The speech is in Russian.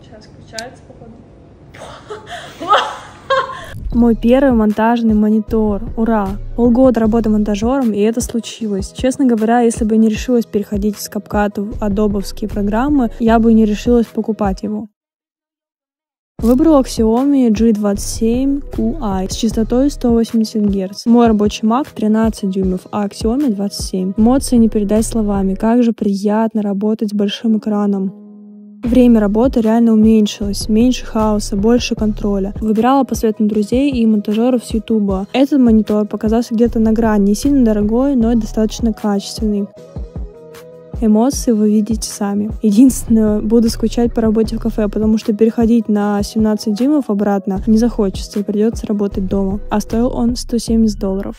Сейчас включается, походу. Мой первый монтажный монитор. Ура! Полгода работы монтажером, и это случилось. Честно говоря, если бы не решилась переходить с CapCut в адобовские программы, я бы не решилась покупать его. Выбрала Xiaomi G27QI с частотой 180 Гц. Мой рабочий Mac 13 дюймов, а Xiaomi 27. Эмоции не передать словами. Как же приятно работать с большим экраном. Время работы реально уменьшилось, меньше хаоса, больше контроля. Выбирала по советам друзей и монтажеров с Ютуба. Этот монитор показался где-то на грани, не сильно дорогой, но и достаточно качественный. Эмоции вы видите сами. Единственное, буду скучать по работе в кафе, потому что переходить на 17 дюймов обратно не захочется и придется работать дома. А стоил он $170.